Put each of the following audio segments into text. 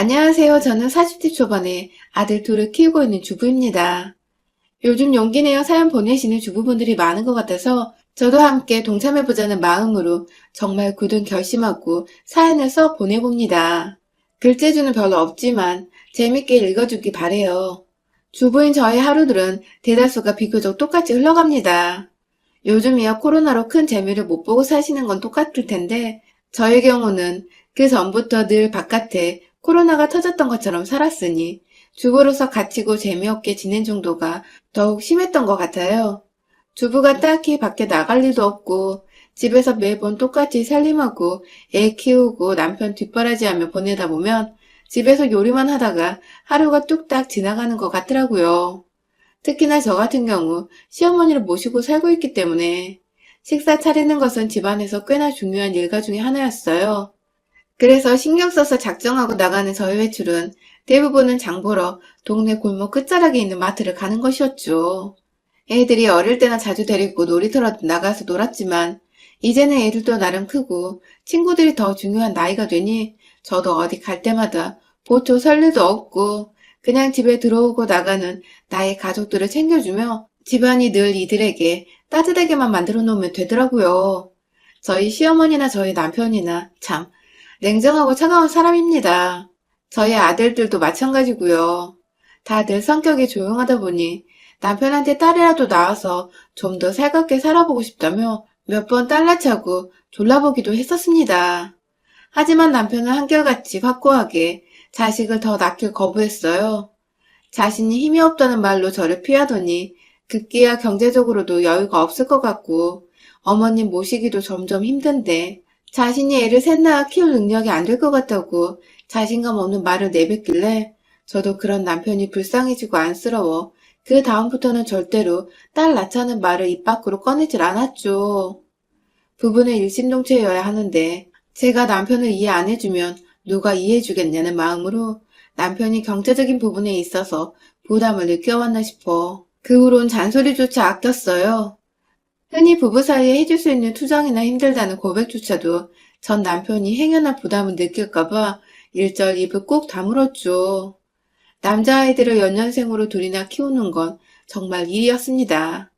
안녕하세요. 저는 40대 초반에 아들 둘을 키우고 있는 주부입니다. 요즘 용기 내어 사연 보내시는 주부분들이 많은 것 같아서 저도 함께 동참해보자는 마음으로 정말 굳은 결심하고 사연을 써 보내봅니다. 글재주는 별로 없지만 재밌게 읽어주기 바래요. 주부인 저의 하루들은 대다수가 비교적 똑같이 흘러갑니다. 요즘이야 코로나로 큰 재미를 못 보고 사시는 건 똑같을 텐데 저의 경우는 그 전부터 늘 바깥에 코로나가 터졌던 것처럼 살았으니 주부로서 갇히고 재미없게 지낸 정도가 더욱 심했던 것 같아요. 주부가 딱히 밖에 나갈 일도 없고 집에서 매번 똑같이 살림하고 애 키우고 남편 뒷바라지하며 보내다 보면 집에서 요리만 하다가 하루가 뚝딱 지나가는 것 같더라고요. 특히나 저 같은 경우 시어머니를 모시고 살고 있기 때문에 식사 차리는 것은 집안에서 꽤나 중요한 일과 중에 하나였어요. 그래서 신경 써서 작정하고 나가는 저의 외출은 대부분은 장 보러 동네 골목 끝자락에 있는 마트를 가는 것이었죠. 애들이 어릴 때나 자주 데리고 놀이터라도 나가서 놀았지만 이제는 애들도 나름 크고 친구들이 더 중요한 나이가 되니 저도 어디 갈 때마다 보초 설 일도 없고 그냥 집에 들어오고 나가는 나의 가족들을 챙겨주며 집안이 늘 이들에게 따뜻하게만 만들어 놓으면 되더라고요. 저희 시어머니나 저희 남편이나 참 냉정하고 차가운 사람입니다. 저희 아들들도 마찬가지고요. 다들 성격이 조용하다 보니 남편한테 딸이라도 낳아서 좀 더 살갑게 살아보고 싶다며 몇 번 딸라차고 졸라보기도 했었습니다. 하지만 남편은 한결같이 확고하게 자식을 더 낳길 거부했어요. 자신이 힘이 없다는 말로 저를 피하더니 급기야 경제적으로도 여유가 없을 것 같고 어머님 모시기도 점점 힘든데 자신이 애를 셋 낳아 키울 능력이 안 될 것 같다고 자신감 없는 말을 내뱉길래 저도 그런 남편이 불쌍해지고 안쓰러워 그 다음부터는 절대로 딸 낳자는 말을 입 밖으로 꺼내질 않았죠. 부부는 일심동체여야 하는데 제가 남편을 이해 안 해주면 누가 이해해주겠냐는 마음으로 남편이 경제적인 부분에 있어서 부담을 느껴왔나 싶어 그 후론 잔소리조차 아꼈어요. 흔히 부부 사이에 해줄 수 있는 투정이나 힘들다는 고백조차도 전 남편이 행여나 부담을 느낄까봐 일절 입을 꼭 다물었죠. 남자아이들을 연년생으로 둘이나 키우는 건 정말 일이었습니다.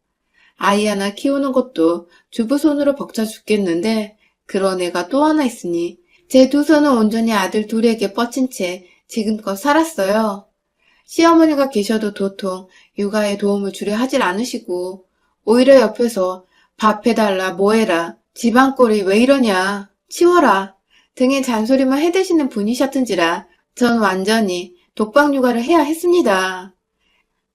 아이 하나 키우는 것도 주부 손으로 벅차 죽겠는데 그런 애가 또 하나 있으니 제 두 손은 온전히 아들 둘에게 뻗친 채 지금껏 살았어요. 시어머니가 계셔도 도통 육아에 도움을 주려 하질 않으시고 오히려 옆에서 밥 해달라 뭐 해라 집안꼴이 왜 이러냐 치워라 등의 잔소리만 해대시는 분이셨던지라 전 완전히 독박 육아를 해야 했습니다.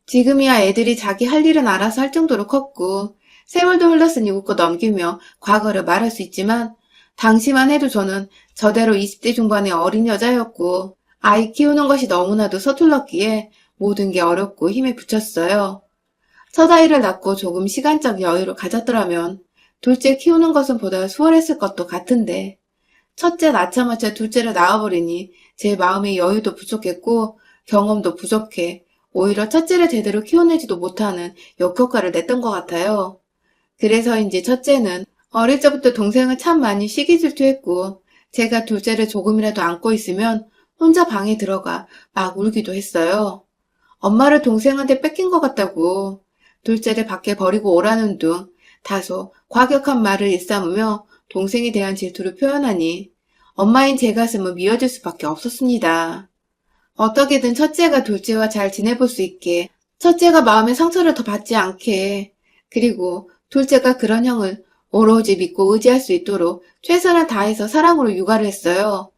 지금이야 애들이 자기 할 일은 알아서 할 정도로 컸고 세월도 흘렀으니 웃고 넘기며 과거를 말할 수 있지만 당시만 해도 저는 저대로 20대 중반의 어린 여자였고 아이 키우는 것이 너무나도 서툴렀기에 모든 게 어렵고 힘에 부쳤어요. 첫 아이를 낳고 조금 시간적 여유를 가졌더라면 둘째 키우는 것은 보다 수월했을 것도 같은데 첫째 낳자마자 둘째를 낳아버리니 제 마음의 여유도 부족했고 경험도 부족해 오히려 첫째를 제대로 키워내지도 못하는 역효과를 냈던 것 같아요. 그래서인지 첫째는 어릴 적부터 동생을 참 많이 시기 질투했고 제가 둘째를 조금이라도 안고 있으면 혼자 방에 들어가 막 울기도 했어요. 엄마를 동생한테 뺏긴 것 같다고 둘째를 밖에 버리고 오라는 둥 다소 과격한 말을 일삼으며 동생에 대한 질투를 표현하니 엄마인 제 가슴은 미어질 수밖에 없었습니다. 어떻게든 첫째가 둘째와 잘 지내볼 수 있게 첫째가 마음의 상처를 더 받지 않게 그리고 둘째가 그런 형을 오로지 믿고 의지할 수 있도록 최선을 다해서 사랑으로 육아를 했어요.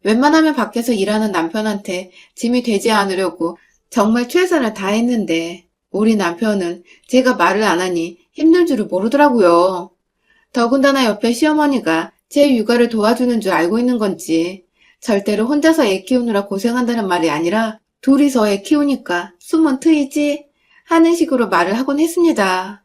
웬만하면 밖에서 일하는 남편한테 짐이 되지 않으려고 정말 최선을 다했는데 우리 남편은 제가 말을 안 하니 힘든 줄을 모르더라고요. 더군다나 옆에 시어머니가 제 육아를 도와주는 줄 알고 있는 건지 절대로 혼자서 애 키우느라 고생한다는 말이 아니라 둘이서 애 키우니까 숨은 트이지 하는 식으로 말을 하곤 했습니다.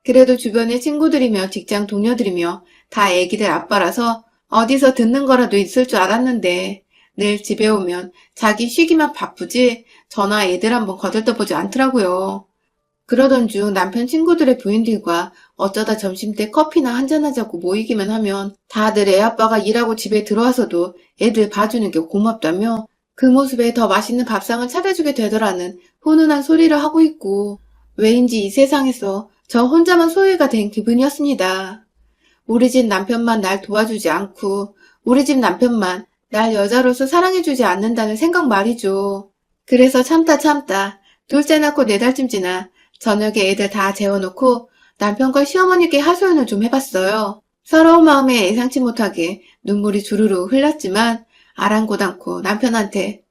그래도 주변의 친구들이며 직장 동료들이며 다 애기들 아빠라서 어디서 듣는 거라도 있을 줄 알았는데 늘 집에 오면 자기 쉬기만 바쁘지 저나 애들 한번 거들떠보지 않더라고요. 그러던 중 남편 친구들의 부인들과 어쩌다 점심때 커피나 한잔하자고 모이기만 하면 다들 애 아빠가 일하고 집에 들어와서도 애들 봐주는 게 고맙다며 그 모습에 더 맛있는 밥상을 차려주게 되더라는 훈훈한 소리를 하고 있고, 왜인지 이 세상에서 저 혼자만 소외가 된 기분이었습니다. 우리 집 남편만 날 도와주지 않고, 우리 집 남편만 날 여자로서 사랑해주지 않는다는 생각 말이죠. 그래서 참다 둘째 낳고 4달쯤 지나 저녁에 애들 다 재워놓고 남편과 시어머니께 하소연을 좀 해봤어요. 서러운 마음에 예상치 못하게 눈물이 주르르 흘렀지만 아랑곳 않고 남편한테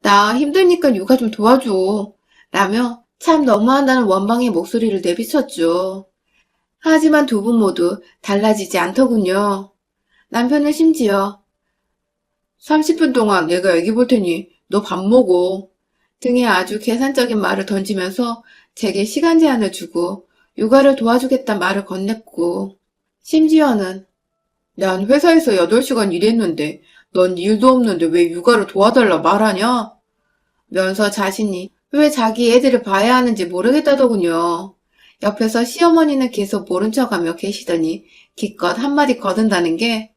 나 힘드니까 육아 좀 도와줘 라며 참 너무한다는 원망의 목소리를 내비쳤죠. 하지만 두 분 모두 달라지지 않더군요. 남편은 심지어 30분 동안 내가 애기 볼 테니 너 밥 먹어 등의 아주 계산적인 말을 던지면서 제게 시간 제한을 주고 육아를 도와주겠다 말을 건넸고, 심지어는 난 회사에서 8시간 일했는데 넌 일도 없는데 왜 육아를 도와달라 말하냐? 면서 자신이 왜 자기 애들을 봐야 하는지 모르겠다더군요. 옆에서 시어머니는 계속 모른 척하며 계시더니 기껏 한마디 거둔다는 게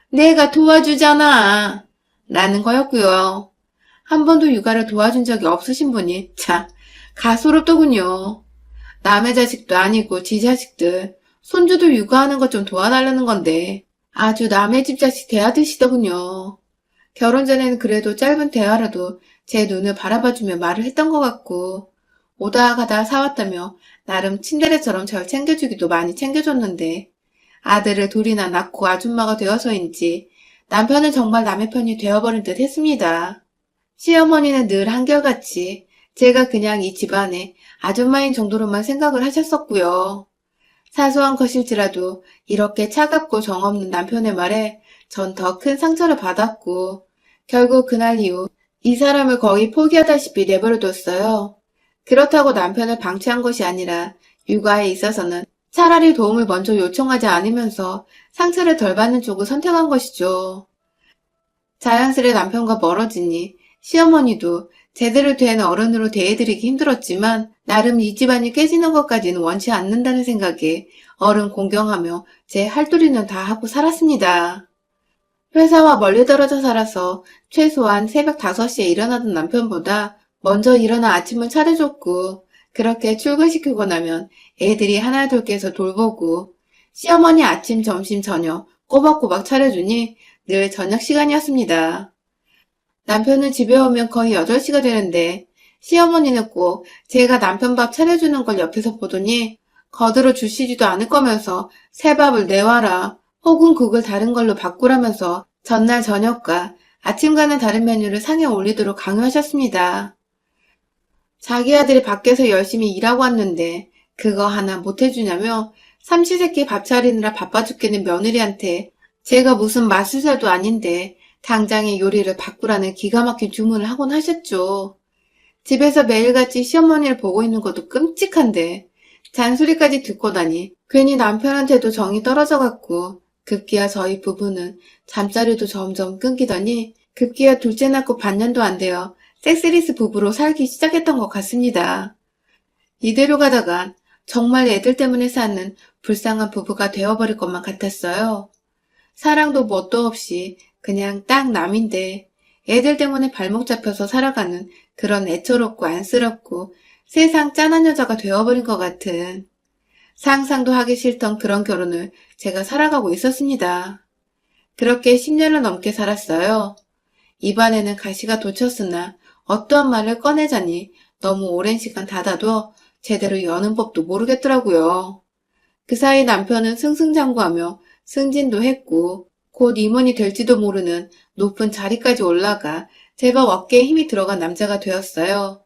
내가 도와주잖아 라는 거였고요. 한 번도 육아를 도와준 적이 없으신 분이 참 가소롭더군요. 남의 자식도 아니고 지 자식들 손주도 육아하는 것 좀 도와달라는 건데 아주 남의 집 자식 대하듯이더군요. 결혼 전에는 그래도 짧은 대화라도 제 눈을 바라봐주며 말을 했던 것 같고 오다 가다 사왔다며 나름 친데레처럼 절 챙겨주기도 많이 챙겨줬는데 아들을 둘이나 낳고 아줌마가 되어서인지 남편은 정말 남의 편이 되어버린 듯 했습니다. 시어머니는 늘 한결같이 제가 그냥 이 집안의 아줌마인 정도로만 생각을 하셨었고요. 사소한 것일지라도 이렇게 차갑고 정없는 남편의 말에 전 더 큰 상처를 받았고 결국 그날 이후 이 사람을 거의 포기하다시피 내버려뒀어요. 그렇다고 남편을 방치한 것이 아니라 육아에 있어서는 차라리 도움을 먼저 요청하지 않으면서 상처를 덜 받는 쪽을 선택한 것이죠. 자연스레 남편과 멀어지니 시어머니도 제대로 된 어른으로 대해드리기 힘들었지만 나름 이 집안이 깨지는 것까지는 원치 않는다는 생각에 어른 공경하며 제 할도리는 다 하고 살았습니다. 회사와 멀리 떨어져 살아서 최소한 새벽 5시에 일어나던 남편보다 먼저 일어나 아침을 차려줬고 그렇게 출근시키고 나면 애들이 하나둘 깨서 돌보고 시어머니 아침, 점심, 저녁 꼬박꼬박 차려주니 늘 저녁 시간이었습니다. 남편은 집에 오면 거의 8시가 되는데 시어머니는 꼭 제가 남편 밥 차려주는 걸 옆에서 보더니 거들어 주시지도 않을 거면서 새 밥을 내와라 혹은 국을 다른 걸로 바꾸라면서 전날 저녁과 아침과는 다른 메뉴를 상에 올리도록 강요하셨습니다. 자기 아들이 밖에서 열심히 일하고 왔는데 그거 하나 못 해주냐며 삼시세끼 밥 차리느라 바빠 죽겠는 며느리한테 제가 무슨 마술사도 아닌데 당장의 요리를 바꾸라는 기가 막힌 주문을 하곤 하셨죠. 집에서 매일같이 시어머니를 보고 있는 것도 끔찍한데 잔소리까지 듣고 나니 괜히 남편한테도 정이 떨어져갖고 급기야 저희 부부는 잠자리도 점점 끊기더니 급기야 둘째 낳고 반년도 안 되어 섹스리스 부부로 살기 시작했던 것 같습니다. 이대로 가다간 정말 애들 때문에 사는 불쌍한 부부가 되어버릴 것만 같았어요. 사랑도 뭣도 없이 그냥 딱 남인데 애들 때문에 발목 잡혀서 살아가는 그런 애처롭고 안쓰럽고 세상 짠한 여자가 되어버린 것 같은 상상도 하기 싫던 그런 결혼을 제가 살아가고 있었습니다. 그렇게 10년을 넘게 살았어요. 입안에는 가시가 돋쳤으나 어떠한 말을 꺼내자니 너무 오랜 시간 닫아둬 제대로 여는 법도 모르겠더라고요. 그 사이 남편은 승승장구하며 승진도 했고 곧 임원이 될지도 모르는 높은 자리까지 올라가 제법 어깨에 힘이 들어간 남자가 되었어요.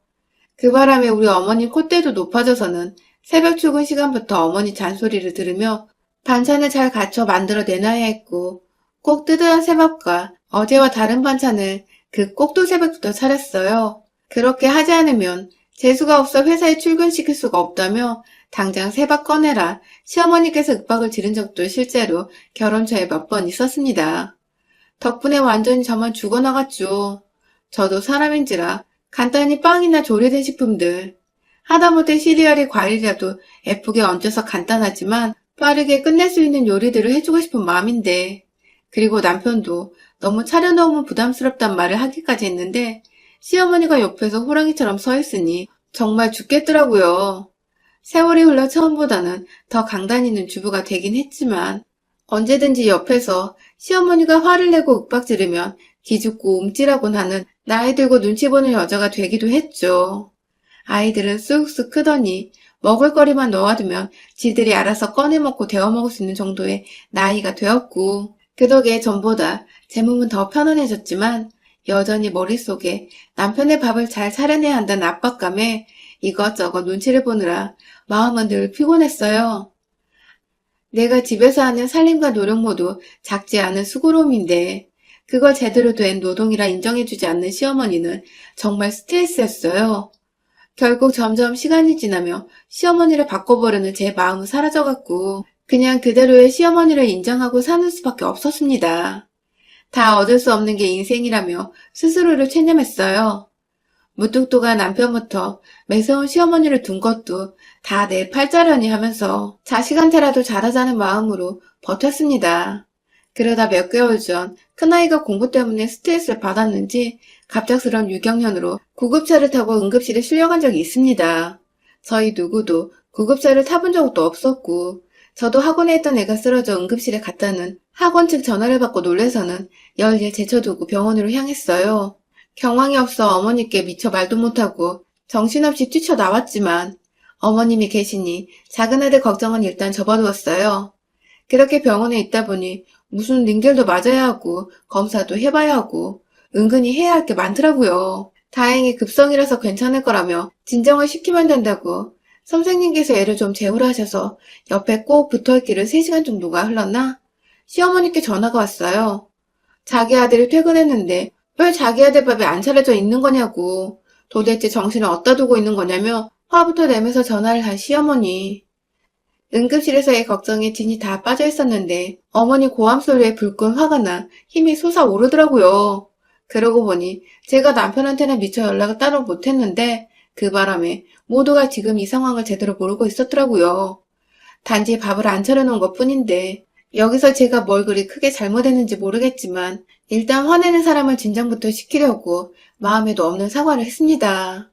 그 바람에 우리 어머니 콧대도 높아져서는 새벽 출근 시간부터 어머니 잔소리를 들으며 반찬을 잘 갖춰 만들어 내놔야 했고 꼭 뜨뜻한 새밥과 어제와 다른 반찬을 그 꼭두 새벽부터 차렸어요. 그렇게 하지 않으면 재수가 없어 회사에 출근시킬 수가 없다며 당장 새밥 꺼내라 시어머니께서 윽박을 지른 적도 실제로 결혼 초에 몇 번 있었습니다. 덕분에 완전히 저만 죽어나갔죠. 저도 사람인지라 간단히 빵이나 조리된 식품들 하다못해 시리얼에 과일이라도 예쁘게 얹어서 간단하지만 빠르게 끝낼 수 있는 요리들을 해주고 싶은 마음인데 그리고 남편도 너무 차려놓으면 부담스럽단 말을 하기까지 했는데 시어머니가 옆에서 호랑이처럼 서 있으니 정말 죽겠더라고요. 세월이 흘러 처음보다는 더 강단 있는 주부가 되긴 했지만 언제든지 옆에서 시어머니가 화를 내고 윽박지르면 기죽고 움찔하곤 하는 나이 들고 눈치 보는 여자가 되기도 했죠. 아이들은 쑥쑥 크더니 먹을거리만 넣어두면 지들이 알아서 꺼내 먹고 데워 먹을 수 있는 정도의 나이가 되었고 그 덕에 전보다 제 몸은 더 편안해졌지만 여전히 머릿속에 남편의 밥을 잘 차려내야 한다는 압박감에 이것저것 눈치를 보느라 마음은 늘 피곤했어요. 내가 집에서 하는 살림과 노력 모두 작지 않은 수고로움인데 그걸 제대로 된 노동이라 인정해주지 않는 시어머니는 정말 스트레스였어요. 결국 점점 시간이 지나며 시어머니를 바꿔보려는 제 마음은 사라져갔고 그냥 그대로의 시어머니를 인정하고 사는 수밖에 없었습니다. 다 얻을 수 없는 게 인생이라며 스스로를 체념했어요. 무뚝뚝한 남편부터 매서운 시어머니를 둔 것도 다 내 팔자려니 하면서 자식한테라도 잘하자는 마음으로 버텼습니다. 그러다 몇 개월 전 큰아이가 공부 때문에 스트레스를 받았는지 갑작스런 유경련으로 구급차를 타고 응급실에 실려간 적이 있습니다. 저희 누구도 구급차를 타본 적도 없었고 저도 학원에 있던 애가 쓰러져 응급실에 갔다는 학원 측 전화를 받고 놀래서는 열일 제쳐두고 병원으로 향했어요. 경황이 없어 어머니께 미처 말도 못하고 정신없이 뛰쳐나왔지만 어머님이 계시니 작은 아들 걱정은 일단 접어두었어요. 그렇게 병원에 있다 보니 무슨 링겔도 맞아야 하고 검사도 해봐야 하고 은근히 해야 할 게 많더라고요. 다행히 급성이라서 괜찮을 거라며 진정을 시키면 된다고 선생님께서 애를 좀 재우라 하셔서 옆에 꼭 붙어있기를 3시간 정도가 흘렀나 시어머니께 전화가 왔어요. 자기 아들이 퇴근했는데 왜 자기 아들 밥이 안 차려져 있는 거냐고 도대체 정신을 어디다 두고 있는 거냐며 화부터 내면서 전화를 한 시어머니. 응급실에서의 걱정에 진이 다 빠져 있었는데 어머니 고함 소리에 불끈 화가 나 힘이 솟아오르더라고요. 그러고 보니 제가 남편한테는 미처 연락을 따로 못했는데 그 바람에 모두가 지금 이 상황을 제대로 모르고 있었더라고요. 단지 밥을 안 차려놓은 것뿐인데 여기서 제가 뭘 그리 크게 잘못했는지 모르겠지만 일단 화내는 사람을 진정부터 시키려고 마음에도 없는 사과를 했습니다.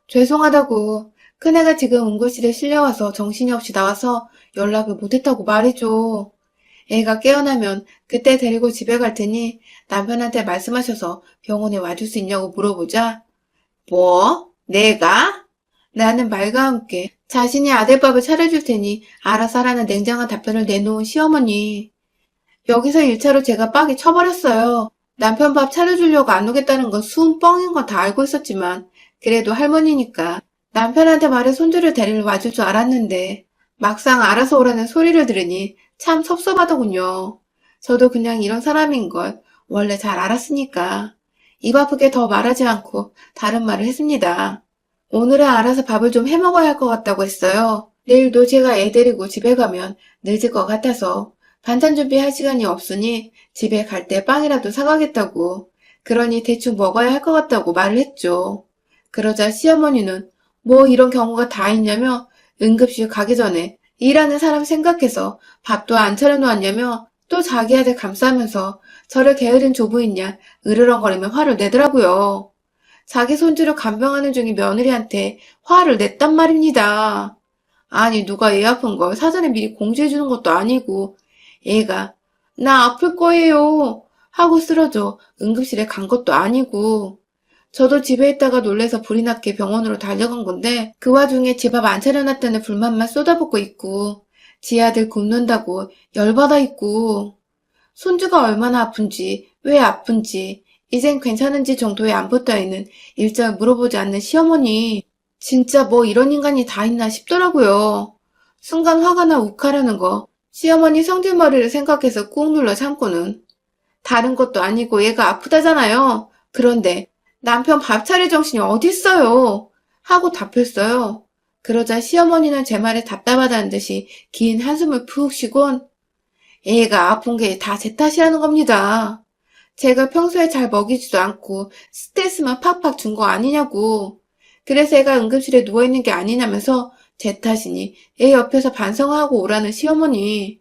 죄송하다고 큰애가 지금 응급실에 실려와서 정신이 없이 나와서 연락을 못했다고 말해줘. 애가 깨어나면 그때 데리고 집에 갈 테니 남편한테 말씀하셔서 병원에 와줄 수 있냐고 물어보자. 뭐? 내가? 나는 말과 함께 자신이 아들밥을 차려줄 테니 알아서 하라는 냉정한 답변을 내놓은 시어머니. 여기서 1차로 제가 빡이 쳐버렸어요. 남편 밥 차려주려고 안 오겠다는 건 수은 뻥인 건 다 알고 있었지만 그래도 할머니니까 남편한테 말해 손주를 데리러 와줄 줄 알았는데 막상 알아서 오라는 소리를 들으니 참 섭섭하더군요. 저도 그냥 이런 사람인 걸 원래 잘 알았으니까 입 아프게 더 말하지 않고 다른 말을 했습니다. 오늘은 알아서 밥을 좀 해먹어야 할 것 같다고 했어요. 내일도 제가 애 데리고 집에 가면 늦을 것 같아서 반찬 준비할 시간이 없으니 집에 갈 때 빵이라도 사가겠다고. 그러니 대충 먹어야 할 것 같다고 말을 했죠. 그러자 시어머니는 뭐 이런 경우가 다 있냐며 응급실 가기 전에 일하는 사람 생각해서 밥도 안 차려놓았냐며 또 자기 아들 감싸면서 저를 게으른 조부인 양 으르렁거리며 화를 내더라고요. 자기 손주를 간병하는 중인 며느리한테 화를 냈단 말입니다. 아니 누가 애 아픈 걸 사전에 미리 공지해주는 것도 아니고 애가 나 아플 거예요 하고 쓰러져 응급실에 간 것도 아니고 저도 집에 있다가 놀래서 불이 났게 병원으로 달려간 건데 그 와중에 집 앞 안 차려놨다는 불만만 쏟아붓고 있고 지 아들 굶는다고 열받아 있고 손주가 얼마나 아픈지 왜 아픈지 이젠 괜찮은지 정도의 안부 따위는 일절 물어보지 않는 시어머니. 진짜 뭐 이런 인간이 다 있나 싶더라고요. 순간 화가 나 욱하려는 거 시어머니 성질머리를 생각해서 꾹 눌러 참고는 다른 것도 아니고 얘가 아프다잖아요. 그런데 남편 밥 차릴 정신이 어딨어요? 하고 답했어요. 그러자 시어머니는 제 말에 답답하다는 듯이 긴 한숨을 푹 쉬곤 애가 아픈 게 다 제 탓이라는 겁니다. 제가 평소에 잘 먹이지도 않고 스트레스만 팍팍 준 거 아니냐고. 그래서 애가 응급실에 누워있는 게 아니냐면서 제 탓이니 애 옆에서 반성하고 오라는 시어머니.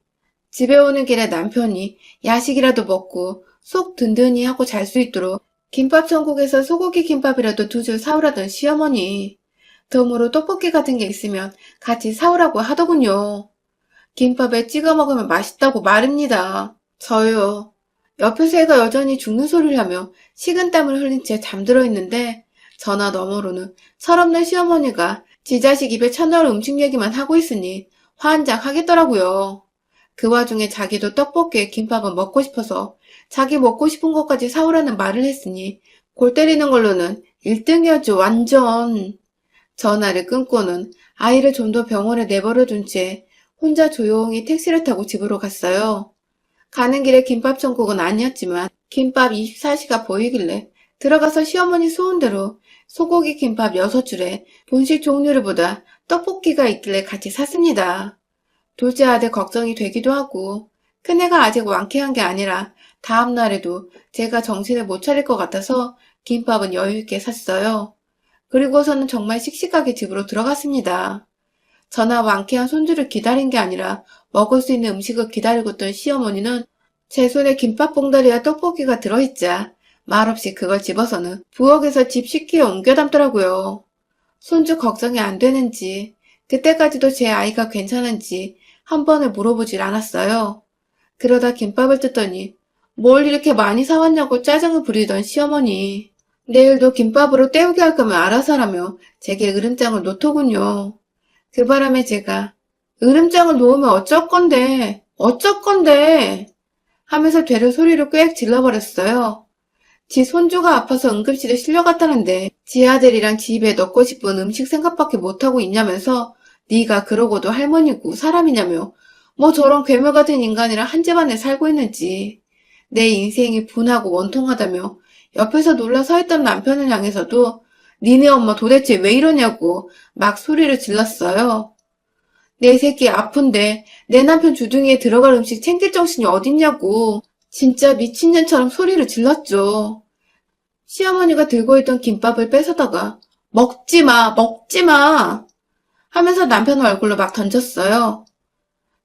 집에 오는 길에 남편이 야식이라도 먹고 속 든든히 하고 잘 수 있도록 김밥 천국에서 소고기 김밥이라도 2줄 사오라던 시어머니. 덤으로 떡볶이 같은 게 있으면 같이 사오라고 하더군요. 김밥에 찍어 먹으면 맛있다고 말입니다. 저요. 옆에서 애가 여전히 죽는 소리를 하며 식은땀을 흘린 채 잠들어 있는데 전화 너머로는 철없는 시어머니가 지 자식 입에 쳐넣을 음식 얘기만 하고 있으니 환장하겠더라고요. 그 와중에 자기도 떡볶이에 김밥은 먹고 싶어서 자기 먹고 싶은 것까지 사오라는 말을 했으니 골 때리는 걸로는 1등이었죠, 완전. 전화를 끊고는 아이를 좀 더 병원에 내버려 둔 채 혼자 조용히 택시를 타고 집으로 갔어요. 가는 길에 김밥 천국은 아니었지만 김밥 24시가 보이길래 들어가서 시어머니 소원대로 소고기 김밥 6줄에 본식 종류보다 떡볶이가 있길래 같이 샀습니다. 둘째 아들 걱정이 되기도 하고 큰애가 아직 완쾌한 게 아니라 다음 날에도 제가 정신을 못 차릴 것 같아서 김밥은 여유있게 샀어요. 그리고서는 정말 씩씩하게 집으로 들어갔습니다. 저나 완쾌한 손주를 기다린 게 아니라 먹을 수 있는 음식을 기다리고 있던 시어머니는 제 손에 김밥 봉다리와 떡볶이가 들어있자 말없이 그걸 집어서는 부엌에서 집 식기에 옮겨 담더라고요. 손주 걱정이 안 되는지 그때까지도 제 아이가 괜찮은지 한 번을 물어보질 않았어요. 그러다 김밥을 뜯더니 뭘 이렇게 많이 사왔냐고 짜증을 부리던 시어머니. 내일도 김밥으로 때우게 할 거면 알아서 하라며 제게 으름장을 놓더군요. 그 바람에 제가 으름장을 놓으면 어쩔 건데 하면서 되려 소리를 꽥 질러버렸어요. 지 손주가 아파서 응급실에 실려갔다는데 지 아들이랑 지 입에 넣고 싶은 음식 생각밖에 못하고 있냐면서 네가 그러고도 할머니고 사람이냐며 뭐 저런 괴물 같은 인간이랑 한 집안에 살고 있는지 내 인생이 분하고 원통하다며 옆에서 놀라 서 있던 남편을 향해서도 니네 엄마 도대체 왜 이러냐고 막 소리를 질렀어요. 내 새끼 아픈데 내 남편 주둥이에 들어갈 음식 챙길 정신이 어딨냐고 진짜 미친년처럼 소리를 질렀죠. 시어머니가 들고 있던 김밥을 뺏어다가 먹지 마, 먹지 마 하면서 남편 얼굴로 막 던졌어요.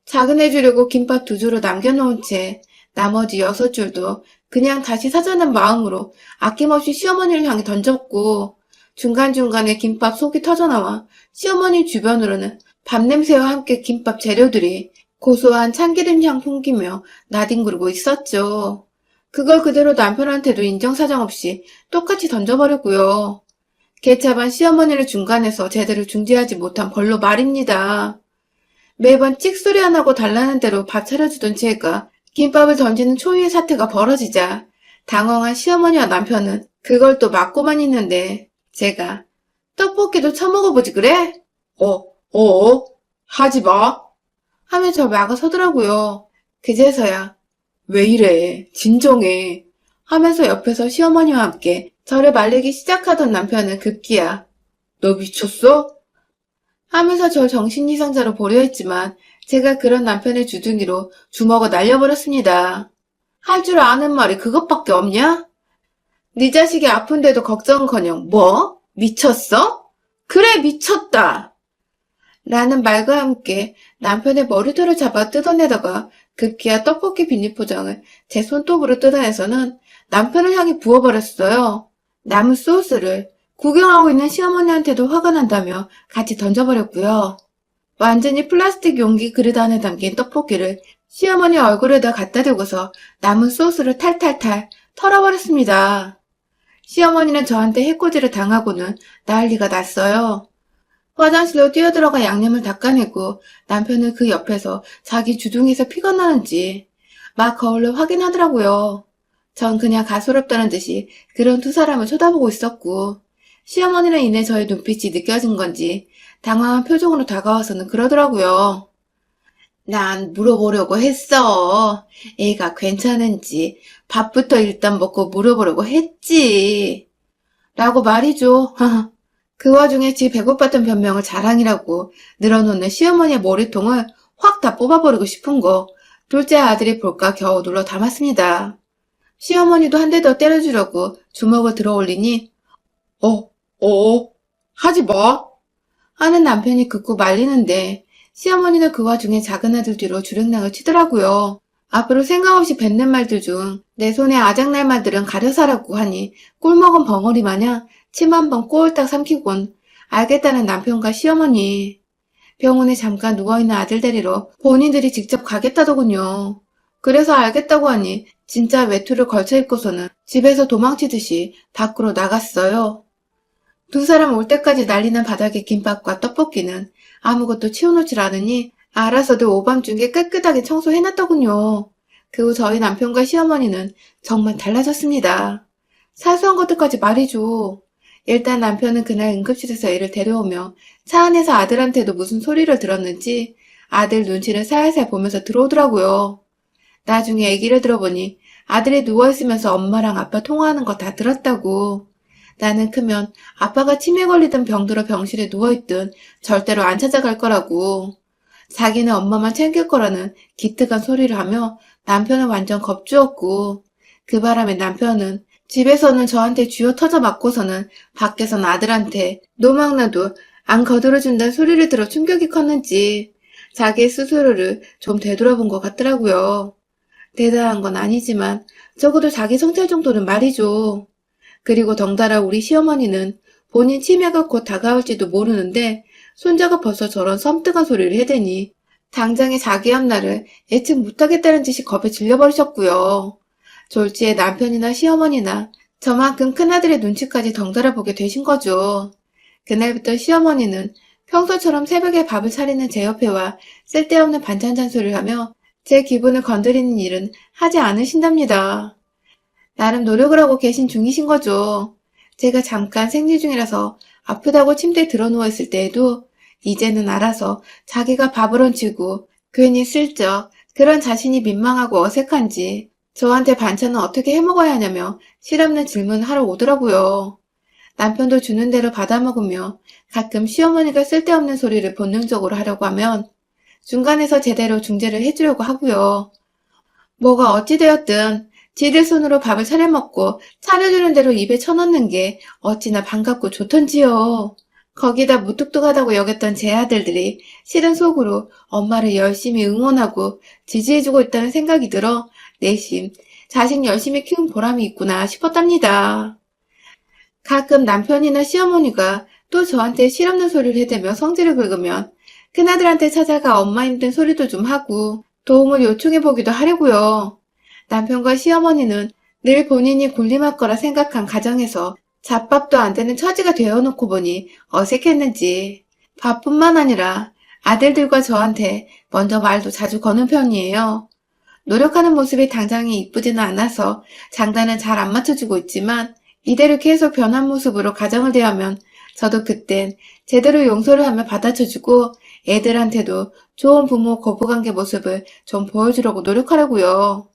자근해 주려고 김밥 2줄을 남겨놓은 채 나머지 6줄도 그냥 다시 사자는 마음으로 아낌없이 시어머니를 향해 던졌고 중간중간에 김밥 속이 터져나와 시어머니 주변으로는 밥냄새와 함께 김밥 재료들이 고소한 참기름 향 풍기며 나뒹구르고 있었죠. 그걸 그대로 남편한테도 인정사정 없이 똑같이 던져버렸고요. 개차반 시어머니를 중간에서 제대로 중지하지 못한 벌로 말입니다. 매번 찍소리 안 하고 달라는 대로 밥 차려주던 제가 김밥을 던지는 초유의 사태가 벌어지자 당황한 시어머니와 남편은 그걸 또 막고만 있는데 제가 떡볶이도 처먹어보지 그래? 하지 마. 하며 저 막아서더라고요. 그제서야 왜 이래 진정해 하면서 옆에서 시어머니와 함께 저를 말리기 시작하던 남편은 급기야 너 미쳤어? 하면서 저 정신이상자로 보려했지만 제가 그런 남편의 주둥이로 주먹을 날려버렸습니다. 할 줄 아는 말이 그것밖에 없냐? 네 자식이 아픈데도 걱정은커녕 뭐? 미쳤어? 그래 미쳤다! 라는 말과 함께 남편의 머리털을 잡아 뜯어내다가 급기야 떡볶이 비닐포장을 제 손톱으로 뜯어내서는 남편을 향해 부어버렸어요. 남은 소스를 구경하고 있는 시어머니한테도 화가 난다며 같이 던져버렸고요. 완전히 플라스틱 용기 그릇 안에 담긴 떡볶이를 시어머니 얼굴에다 갖다 대고서 남은 소스를 탈탈탈 털어버렸습니다. 시어머니는 저한테 해코지를 당하고는 난리가 났어요. 화장실로 뛰어들어가 양념을 닦아내고 남편은 그 옆에서 자기 주둥이에서 피가 나는지 막 거울로 확인하더라고요. 전 그냥 가소롭다는 듯이 그런 두 사람을 쳐다보고 있었고 시어머니는 이내 저의 눈빛이 느껴진 건지 당황한 표정으로 다가와서는 그러더라고요. 난 물어보려고 했어. 애가 괜찮은지 밥부터 일단 먹고 물어보려고 했지. 라고 말이죠. 그 와중에 지 배고팠던 변명을 자랑이라고 늘어놓는 시어머니의 머리통을 확 다 뽑아버리고 싶은 거 둘째 아들이 볼까 겨우 눌러 담았습니다. 시어머니도 한 대 더 때려주려고 주먹을 들어 올리니 하지 마 하는 남편이 긋고 말리는데 시어머니는 그 와중에 작은 아들 뒤로 주랭랑을 치더라고요. 앞으로 생각 없이 뱉는 말들 중 내 손에 아작날 말들은 가려사라고 하니 꿀먹은 벙어리 마냥 침 한 번 꼴딱 삼키곤 알겠다는 남편과 시어머니. 병원에 잠깐 누워있는 아들 데리러 본인들이 직접 가겠다더군요. 그래서 알겠다고 하니 진짜 외투를 걸쳐 입고서는 집에서 도망치듯이 밖으로 나갔어요. 두 사람 올 때까지 난리난 바닥에 김밥과 떡볶이는 아무것도 치워놓질 않으니 알아서도 오밤중에 깨끗하게 청소해놨더군요. 그 후 저희 남편과 시어머니는 정말 달라졌습니다. 사소한 것들까지 말이죠. 일단 남편은 그날 응급실에서 애를 데려오며 차 안에서 아들한테도 무슨 소리를 들었는지 아들 눈치를 살살 보면서 들어오더라고요. 나중에 얘기를 들어보니 아들이 누워있으면서 엄마랑 아빠 통화하는 거 다 들었다고. 나는 크면 아빠가 치매 걸리든 병들어 병실에 누워있든 절대로 안 찾아갈 거라고. 자기는 엄마만 챙길 거라는 기특한 소리를 하며 남편은 완전 겁주었고, 그 바람에 남편은 집에서는 저한테 쥐어 터져 맞고서는 밖에선 아들한테 노망나도 안 거들어준다는 소리를 들어 충격이 컸는지 자기 스스로를 좀 되돌아본 것 같더라고요. 대단한 건 아니지만 적어도 자기 성찰 정도는 말이죠. 그리고 덩달아 우리 시어머니는 본인 치매가 곧 다가올지도 모르는데 손자가 벌써 저런 섬뜩한 소리를 해대니 당장에 자기 앞날을 예측 못하겠다는 듯이 겁에 질려버리셨고요. 졸지에 남편이나 시어머니나 저만큼 큰아들의 눈치까지 덩달아 보게 되신 거죠. 그날부터 시어머니는 평소처럼 새벽에 밥을 차리는 제 옆에 와 쓸데없는 반찬 잔소리를 하며 제 기분을 건드리는 일은 하지 않으신답니다. 나름 노력을 하고 계신 중이신 거죠. 제가 잠깐 생리 중이라서 아프다고 침대에 드러누워있을 때에도 이제는 알아서 자기가 밥을 얹히고 괜히 슬쩍 그런 자신이 민망하고 어색한지 저한테 반찬은 어떻게 해먹어야 하냐며 실없는 질문을 하러 오더라고요. 남편도 주는 대로 받아먹으며 가끔 시어머니가 쓸데없는 소리를 본능적으로 하려고 하면 중간에서 제대로 중재를 해주려고 하고요. 뭐가 어찌되었든 지들 손으로 밥을 차려먹고 차려주는 대로 입에 쳐넣는 게 어찌나 반갑고 좋던지요. 거기다 무뚝뚝하다고 여겼던 제 아들들이 실은 속으로 엄마를 열심히 응원하고 지지해주고 있다는 생각이 들어 내심 자식 열심히 키운 보람이 있구나 싶었답니다. 가끔 남편이나 시어머니가 또 저한테 실없는 소리를 해대며 성질을 긁으면 큰아들한테 찾아가 엄마 힘든 소리도 좀 하고 도움을 요청해보기도 하려고요. 남편과 시어머니는 늘 본인이 군림할 거라 생각한 가정에서 잡밥도 안 되는 처지가 되어놓고 보니 어색했는지 밥뿐만 아니라 아들들과 저한테 먼저 말도 자주 거는 편이에요. 노력하는 모습이 당장에 이쁘지는 않아서 장단은 잘 안 맞춰주고 있지만 이대로 계속 변한 모습으로 가정을 대하면 저도 그땐 제대로 용서를 하며 받아쳐주고 애들한테도 좋은 부모 고부관계 모습을 좀 보여주려고 노력하려고요.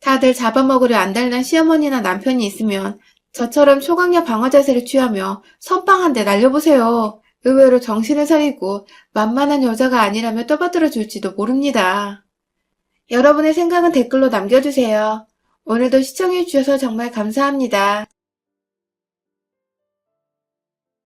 다들 잡아먹으려 안달난 시어머니나 남편이 있으면 저처럼 초강력 방어 자세를 취하며 선빵 한 대 날려보세요. 의외로 정신을 차리고 만만한 여자가 아니라며 떠받들어 줄지도 모릅니다. 여러분의 생각은 댓글로 남겨주세요. 오늘도 시청해주셔서 정말 감사합니다.